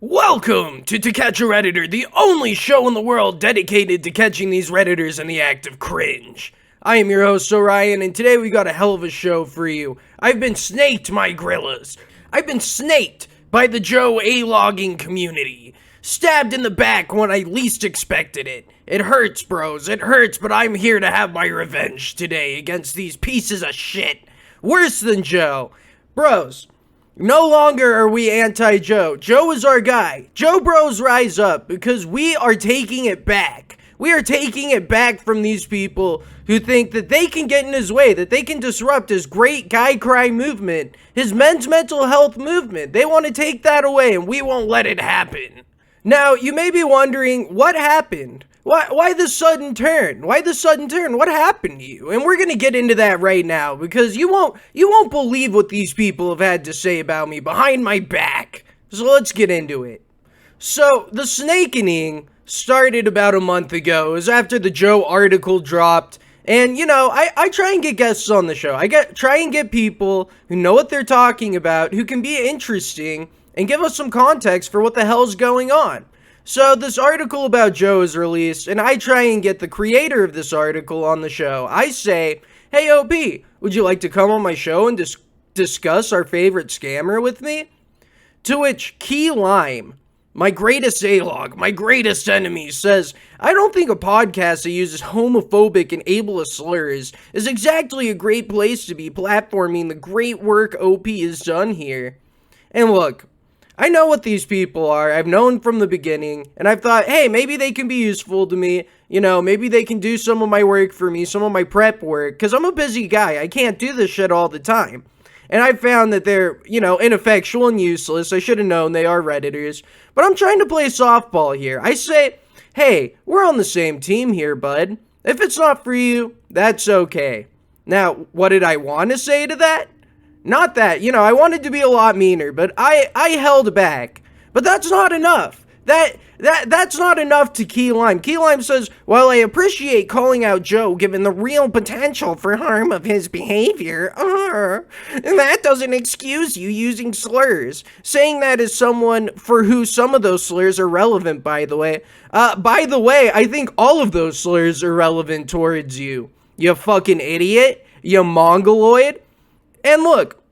Welcome to Catch A Redditor, the only show in the world dedicated to catching these Redditors in the act of cringe. I am your host, Orion, and today we got a hell of a show for you. I've been snaked, my grillas. I've been snaked by the Joe A-logging community. Stabbed in the back when I least expected it. It hurts, bros, it hurts, but I'm here to have my revenge today against these pieces of shit. Worse than Joe. Bros, no longer are we anti-Joe. Joe is our guy. Joe bros rise up because we are taking it back. We are taking it back from these people who think that they can get in his way, that they can disrupt his great guy cry movement, his men's mental health movement. They want to take that away and we won't let it happen. Now, you may be wondering, what happened? Why the sudden turn? Why the sudden turn? What happened to you? And we're gonna get into that right now because you won't believe what these people have had to say about me behind my back. So let's get into it. So the snakening started about a month ago. It was after the Joe article dropped. And you know, I try and get guests on the show. Try and get people who know what they're talking about, who can be interesting and give us some context for what the hell's going on. So this article about Joe is released, and I try and get the creator of this article on the show. I say, hey OP, would you like to come on my show and discuss our favorite scammer with me? To which Key Lime, my greatest A-log, my greatest enemy, says, I don't think a podcast that uses homophobic and ableist slurs is exactly a great place to be platforming the great work OP has done here. And look, I know what these people are. I've known from the beginning, and I've thought, hey, maybe they can be useful to me. You know, maybe they can do some of my work for me, some of my prep work, because I'm a busy guy. I can't do this shit all the time. And I've found that they're, ineffectual and useless. I should have known they are Redditors. But I'm trying to play softball here. I say, hey, we're on the same team here, bud. If it's not for you, that's okay. Now, what did I want to say to that? Not that, I wanted to be a lot meaner, but I held back. But that's not enough. That's not enough to Key Lime. Key Lime says, while I appreciate calling out Joe given the real potential for harm of his behavior, that doesn't excuse you using slurs. Saying that as someone for who some of those slurs are relevant, by the way. I think all of those slurs are relevant towards you. You fucking idiot. You mongoloid. And look,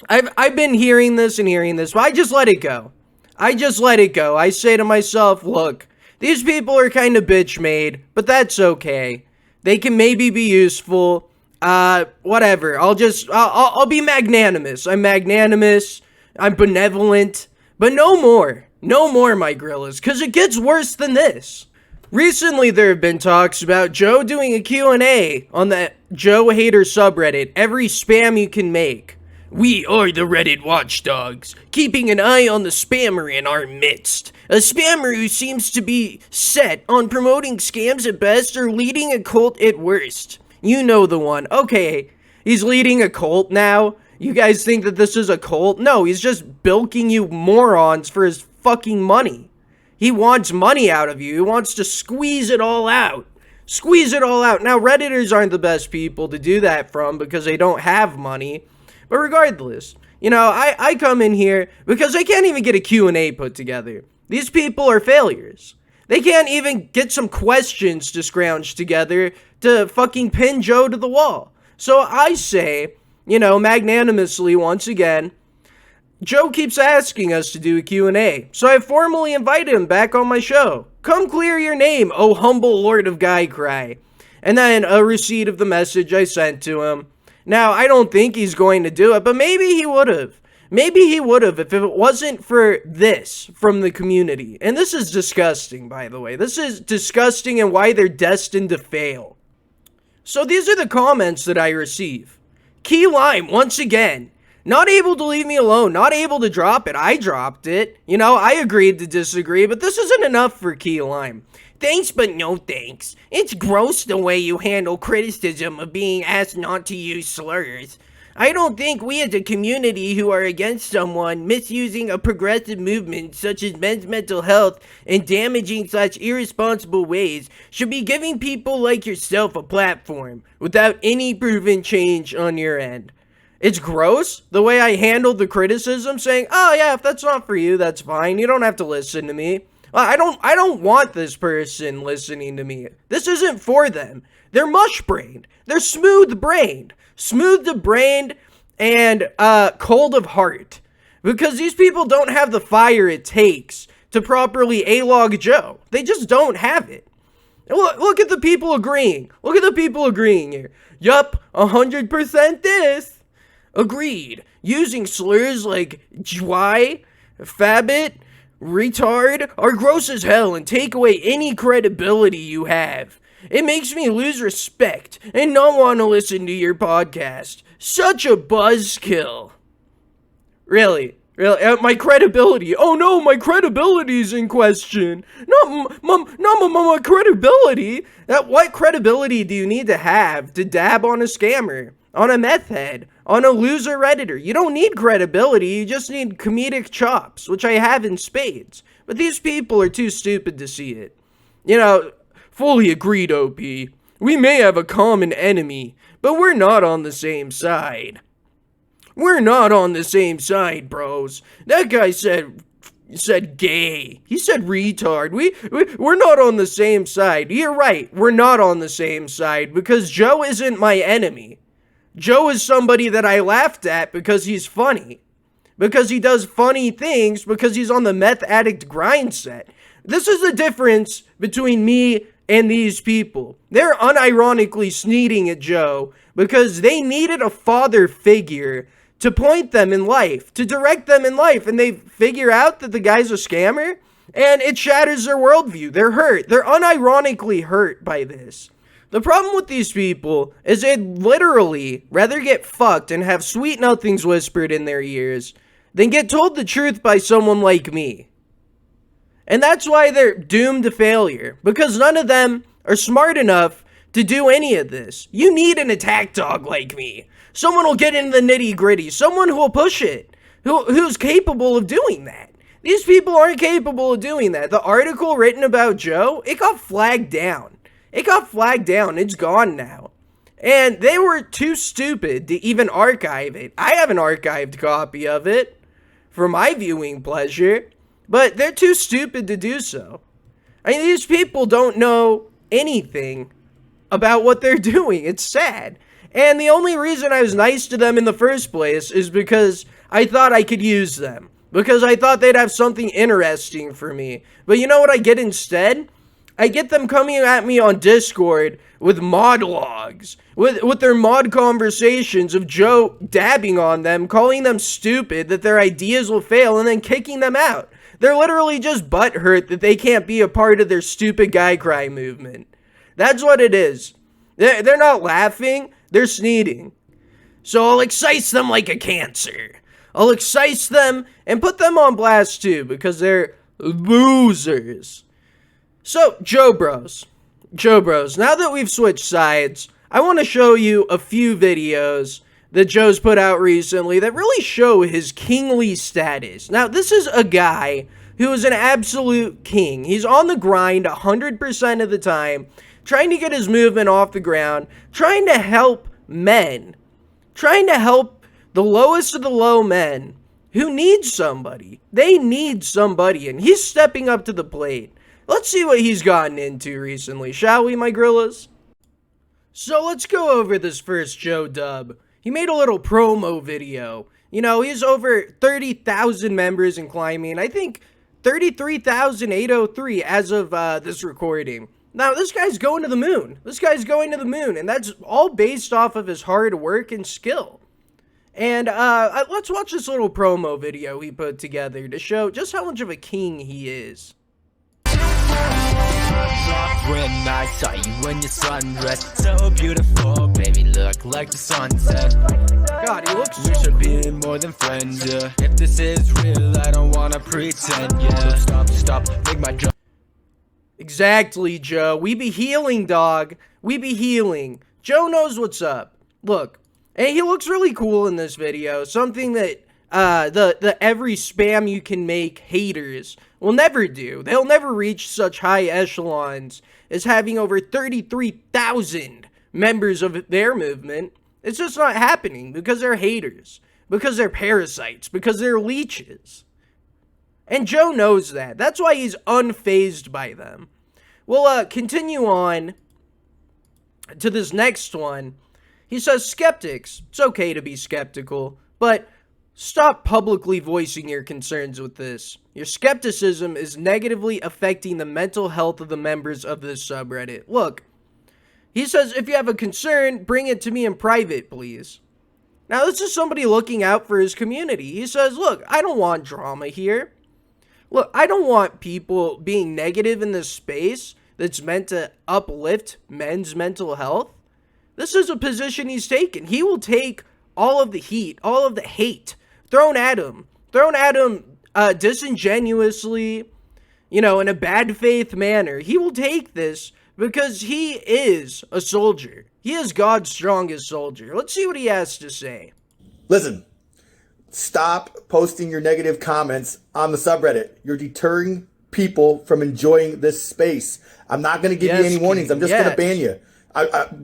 I've been hearing this, but I just let it go. I say to myself, look, these people are kind of bitch made, but that's okay. They can maybe be useful. Whatever. I'll be magnanimous. I'm magnanimous. I'm benevolent. But no more. No more, my grillas, because it gets worse than this. Recently, there have been talks about Joe doing a Q&A on the Joe Hater subreddit, every spam you can make. We are the Reddit watchdogs, keeping an eye on the spammer in our midst. A spammer who seems to be set on promoting scams at best or leading a cult at worst. You know the one. Okay, he's leading a cult now? You guys think that this is a cult? No, he's just bilking you morons for his fucking money. He wants money out of you. He wants to squeeze it all out. Squeeze it all out. Now, Redditors aren't the best people to do that from because they don't have money. But regardless, I come in here because I can't even get a Q&A put together. These people are failures. They can't even get some questions to scrounge together to fucking pin Joe to the wall. So I say, magnanimously once again, Joe keeps asking us to do a Q&A, so I formally invited him back on my show. Come clear your name, oh humble lord of Guy Cry. And then a receipt of the message I sent to him. Now, I don't think he's going to do it, but maybe he would have. Maybe he would have if it wasn't for this from the community. And this is disgusting, by the way. This is disgusting and why they're destined to fail. So these are the comments that I receive. Key Lime, once again. Not able to leave me alone, not able to drop it. I dropped it. I agreed to disagree, but this isn't enough for Key Lime. Thanks, but no thanks. It's gross the way you handle criticism of being asked not to use slurs. I don't think we as a community who are against someone misusing a progressive movement such as men's mental health in damaging/irresponsible ways should be giving people like yourself a platform without any proven change on your end. It's gross the way I handled the criticism, saying, "Oh yeah, if that's not for you, that's fine. You don't have to listen to me." I don't want this person listening to me. This isn't for them. They're mush-brained. They're smooth-brained. Smooth-brained and cold of heart. Because these people don't have the fire it takes to properly A-log Joe. They just don't have it. Look at the people agreeing. Look at the people agreeing here. Yup, 100% this. Agreed. Using slurs like jwai, fabbit, retard are gross as hell and take away any credibility you have. It makes me lose respect and not want to listen to your podcast. Such a buzzkill. Really? My credibility. Oh no, my credibility's in question. Not my credibility. What credibility do you need to have to dab on a scammer, on a meth head, on a loser Redditor? You don't need credibility, you just need comedic chops, which I have in spades. But these people are too stupid to see it. You know, fully agreed, OP. We may have a common enemy, but we're not on the same side. We're not on the same side, bros. That guy said gay. He said retard. We're not on the same side. You're right. We're not on the same side because Joe isn't my enemy. Joe is somebody that I laughed at because he's funny. Because he does funny things because he's on the meth addict grind set. This is the difference between me and these people. They're unironically sneering at Joe because they needed a father figure to point them in life, to direct them in life, and they figure out that the guy's a scammer, and it shatters their worldview. They're hurt. They're unironically hurt by this. The problem with these people is they'd literally rather get fucked and have sweet nothings whispered in their ears than get told the truth by someone like me. And that's why they're doomed to failure, because none of them are smart enough to do any of this. You need an attack dog like me. Someone will get into the nitty-gritty. Someone who will push it. Who's capable of doing that. These people aren't capable of doing that. The article written about Joe, it got flagged down. It got flagged down. It's gone now. And they were too stupid to even archive it. I have an archived copy of it for my viewing pleasure. But they're too stupid to do so. I mean, these people don't know anything about what they're doing. It's sad. And the only reason I was nice to them in the first place is because I thought I could use them. Because I thought they'd have something interesting for me. But you know what I get instead? I get them coming at me on Discord with mod logs. With their mod conversations of Joe dabbing on them, calling them stupid, that their ideas will fail, and then kicking them out. They're literally just butthurt that they can't be a part of their stupid guy cry movement. That's what it is. They're not laughing. They're sneezing. So I'll excise them like a cancer. I'll excise them and put them on blast too because they're losers. So, Joe Bros, now that we've switched sides, I want to show you a few videos that Joe's put out recently that really show his kingly status. Now, this is a guy who is an absolute king. He's on the grind 100% of the time, trying to get his movement off the ground, trying to help men, trying to help the lowest of the low men who need somebody. They need somebody, and he's stepping up to the plate. Let's see what he's gotten into recently, shall we, my grillas? So let's go over this first Joe dub. He made a little promo video. You know, he's over 30,000 members in climbing. I think 33,803 as of this recording. Now, this guy's going to the moon. This guy's going to the moon, and that's all based off of his hard work and skill. And let's watch this little promo video he put together to show just how much of a king he is. When I saw you when your sundress, so beautiful, baby, look like the sunset. God, he looks We so should cool. be more than friends, yeah. If this is real, I don't wanna pretend, yeah. Stop, make my jump. Exactly, Joe. We be healing, dog. We be healing. Joe knows what's up. Look, and he looks really cool in this video. Something that the every spam you can make haters will never do. They'll never reach such high echelons as having over 33,000 members of their movement. It's just not happening because they're haters, because they're parasites, because they're leeches. And Joe knows that. That's why he's unfazed by them. We'll continue on to this next one. He says, skeptics, it's okay to be skeptical, but stop publicly voicing your concerns with this. Your skepticism is negatively affecting the mental health of the members of this subreddit. Look, he says, if you have a concern, bring it to me in private, please. Now, this is somebody looking out for his community. He says, look, I don't want drama here. Look, I don't want people being negative in this space that's meant to uplift men's mental health. This is a position he's taken. He will take all of the heat, all of the hate thrown at him disingenuously, in a bad faith manner. He will take this because he is a soldier. He is God's strongest soldier. Let's see what he has to say. Listen, stop posting your negative comments on the subreddit. You're deterring people from enjoying this space. I'm not going to give you any warnings. I'm just going to ban you.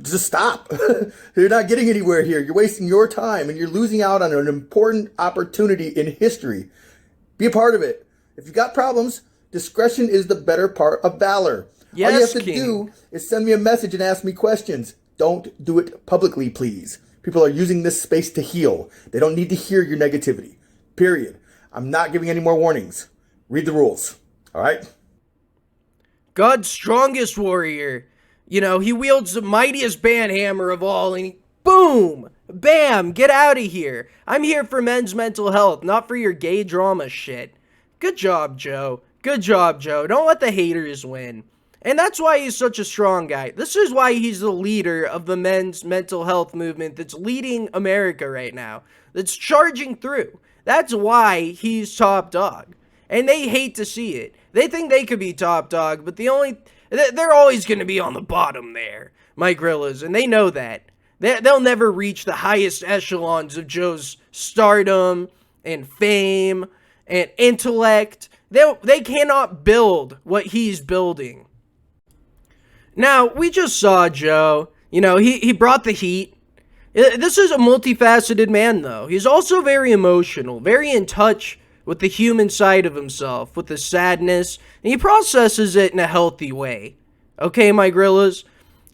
Just stop. You're not getting anywhere here. You're wasting your time and you're losing out on an important opportunity in history. Be a part of it. If you got problems, discretion is the better part of valor. Yes, all you have to King. do is send me a message and ask me questions. Don't do it publicly, please. People are using this space to heal. They don't need to hear your negativity. Period. I'm not giving any more warnings. Read the rules. All right? God's strongest warrior. He wields the mightiest banhammer of all, and boom! Bam! Get out of here. I'm here for men's mental health, not for your gay drama shit. Good job, Joe. Good job, Joe. Don't let the haters win. And that's why he's such a strong guy. This is why he's the leader of the men's mental health movement that's leading America right now. That's charging through. That's why he's top dog. And they hate to see it. They think they could be top dog, but they're always going to be on the bottom there, my grillas, and they know that. They'll never reach the highest echelons of Joe's stardom and fame and intellect. They cannot build what he's building. Now, we just saw Joe. He brought the heat. This is a multifaceted man, though. He's also very emotional, very in touch with the human side of himself, with the sadness, and he processes it in a healthy way. Okay, my grillas?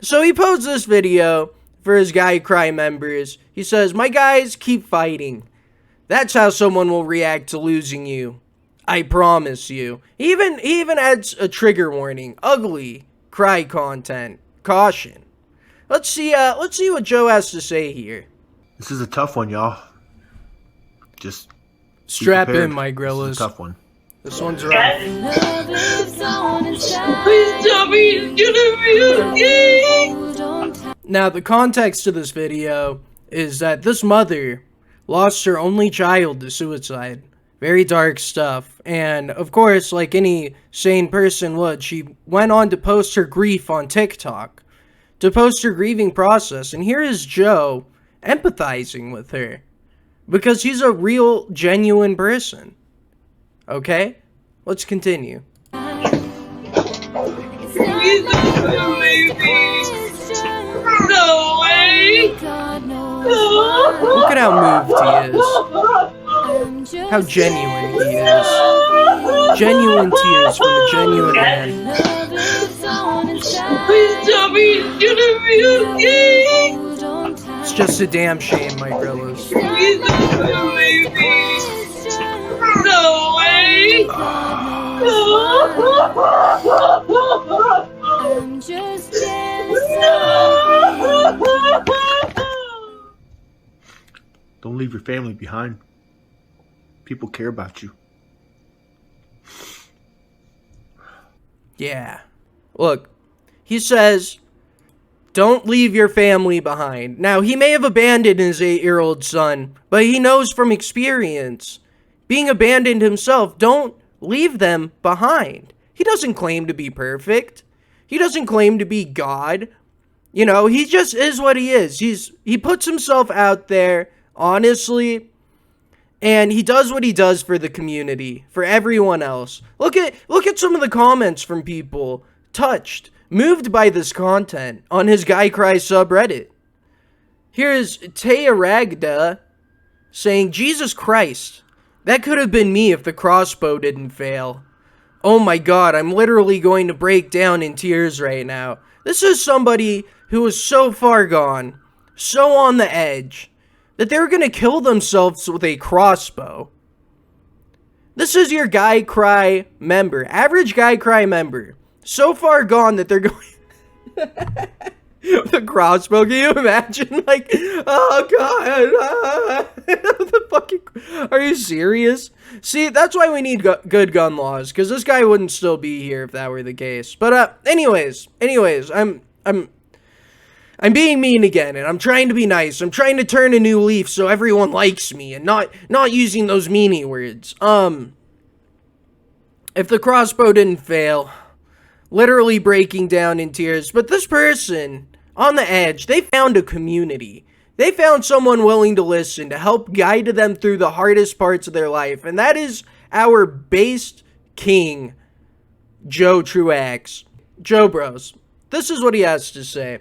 So he posed this video for his Guy Cry members. He says, my guys, keep fighting. That's how someone will react to losing you. I promise you. He even adds a trigger warning. Ugly cry content. Caution. Let's see what Joe has to say here. This is a tough one, y'all. Just strap in, my grillas. This is a tough one. This one's rough. Now, the context of this video is that this mother lost her only child to suicide. Very dark stuff. And, of course, like any sane person would, she went on to post her grief on TikTok. To post her grieving process. And here is Joe empathizing with her. Because he's a real, genuine person. Okay? Let's continue. No way! Look at how moved he is. How genuine he is. Genuine tears from a genuine man. Please tell me it's gonna be okay! It's just a damn shame, my grillas. Please don't kill me, please. No way! I'm just Don't leave your family behind. People care about you. Yeah. Look, he says, don't leave your family behind. Now, he may have abandoned his 8-year-old son, but he knows from experience, being abandoned himself, don't leave them behind. He doesn't claim to be perfect. He doesn't claim to be God. He just is what he is. He puts himself out there, honestly, and he does what he does for the community, for everyone else. Look at some of the comments from people moved by this content on his Guy Cry subreddit. Here's Tayaragda saying, Jesus Christ, that could have been me if the crossbow didn't fail. Oh my god, I'm literally going to break down in tears right now. This is somebody who is so far gone, so on the edge, that they're going to kill themselves with a crossbow. This is your Guy Cry member, average Guy Cry member, so far gone that they're going... The crossbow, can you imagine? Like, oh god, the fucking, are you serious? See, that's why we need good gun laws, because this guy wouldn't still be here if that were the case. But anyways, I'm being mean again, and I'm trying to be nice. I'm trying to turn a new leaf so everyone likes me, and not using those meanie words. If the crossbow didn't fail, literally breaking down in tears, but this person on the edge, they found a community. They found someone willing to listen, to help guide them through the hardest parts of their life, and that is our based king, Joe Truax. Joe Bros, this is what he has to say.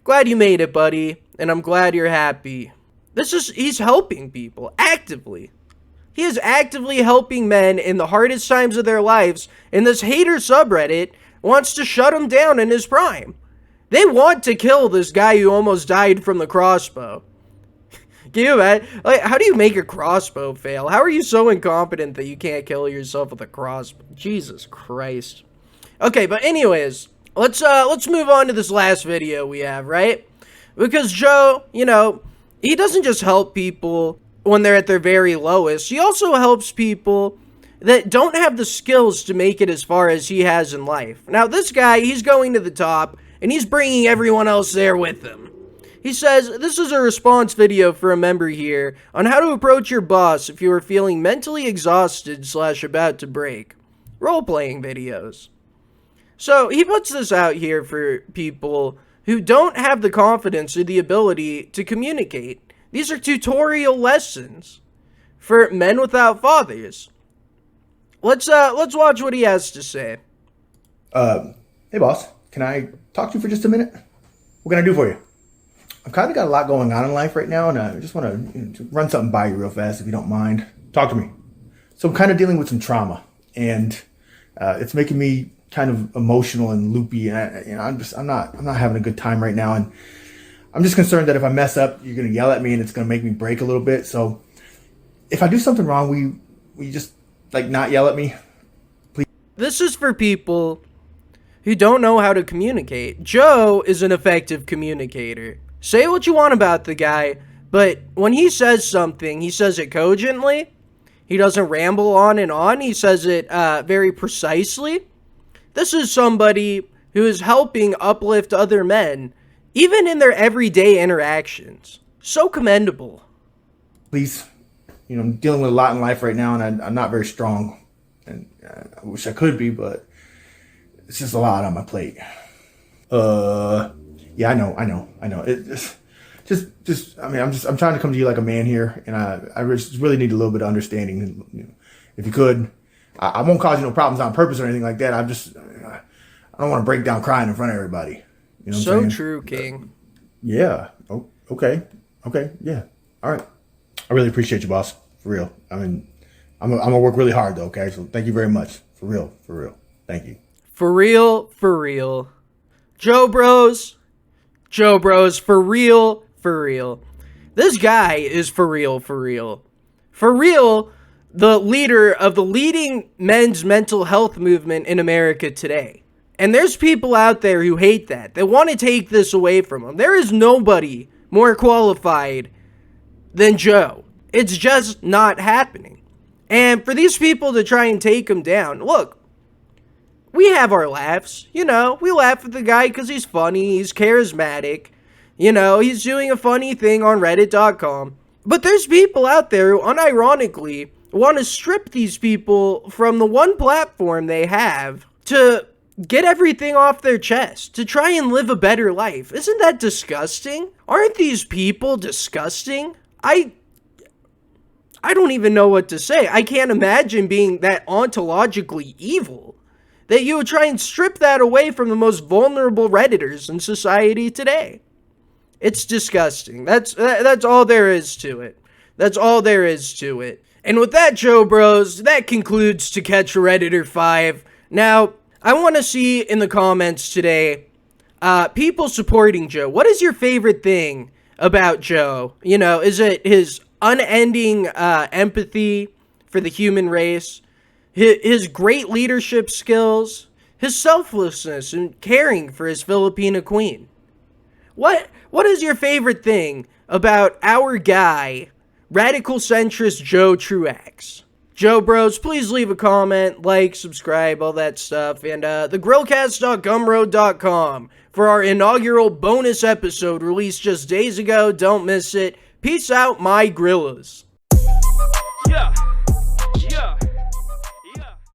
Glad you made it, buddy, and I'm glad you're happy. He's helping people, actively. He is actively helping men in the hardest times of their lives, and this hater subreddit wants to shut him down in his prime. They want to kill this guy who almost died from the crossbow. Can you imagine? Like, how do you make a crossbow fail? How are you so incompetent that you can't kill yourself with a crossbow? Jesus Christ. Okay, but anyways, let's move on to this last video we have, right? Because Joe, you know, he doesn't just help people when they're at their very lowest. He also helps people that don't have the skills to make it as far as he has in life. Now, this guy, he's going to the top, and he's bringing everyone else there with him. He says, this is a response video for a member here on how to approach your boss if you are feeling mentally exhausted / about to break. Role-playing videos. So, he puts this out here for people who don't have the confidence or the ability to communicate. These are tutorial lessons for men without fathers. Let's watch what he has to say. Hey boss, can I talk to you for just a minute? What can I do for you? I've kind of got a lot going on in life right now, and I just want to run something by you real fast, if you don't mind. Talk to me. So I'm kind of dealing with some trauma, and it's making me kind of emotional and loopy, and I'm not having a good time right now, and I'm just concerned that if I mess up, you're gonna yell at me, and it's gonna make me break a little bit. So if I do something wrong, will you just like not yell at me, please? This is for people who don't know how to communicate. Joe is an effective communicator. Say what you want about the guy, but when he says something, he says it cogently. He doesn't ramble on and on. He says it very precisely. This is somebody who is helping uplift other men, even in their everyday interactions. So commendable. Please, you know, I'm dealing with a lot in life right now, and I'm not very strong. And I wish I could be, but it's just a lot on my plate. Yeah, I know. It just, I mean, I'm trying to come to you like a man here, and I just really need a little bit of understanding. You know, if you could, I won't cause you no problems on purpose or anything like that. I don't want to break down crying in front of everybody. You know what I'm saying? So true, King. Yeah. Oh, okay. Yeah. All right. I really appreciate you, boss. For real. I mean, I'm gonna work really hard though. Okay. So thank you very much. For real. Thank you. For real. Joe Bros, for real. This guy is for real. For real, the leader of the leading men's mental health movement in America today. And there's people out there who hate that. They want to take this away from him. There is nobody more qualified than Joe. It's just not happening. And for these people to try and take him down, look, we have our laughs. You know, we laugh at the guy because he's funny, he's charismatic. You know, he's doing a funny thing on reddit.com. But there's people out there who unironically want to strip these people from the one platform they have to get everything off their chest, to try and live a better life. Isn't that disgusting? Aren't these people disgusting? I don't even know what to say. I can't imagine being that ontologically evil, that you would try and strip that away from the most vulnerable Redditors in society today. It's disgusting. That's all there is to it. That's all there is to it. And with that, Joe Bros, that concludes To Catch A Redditor 5. Now, I want to see in the comments today, people supporting Joe. What is your favorite thing about Joe? You know, is it his unending empathy for the human race, his great leadership skills, his selflessness and caring for his Filipina queen? What is your favorite thing about our guy, radical centrist Joe Truax? Joe Bros, please leave a comment, like, subscribe, all that stuff, and the Grillcast.gumroad.com for our inaugural bonus episode released just days ago. Don't miss it. Peace out, my grillas. Yeah.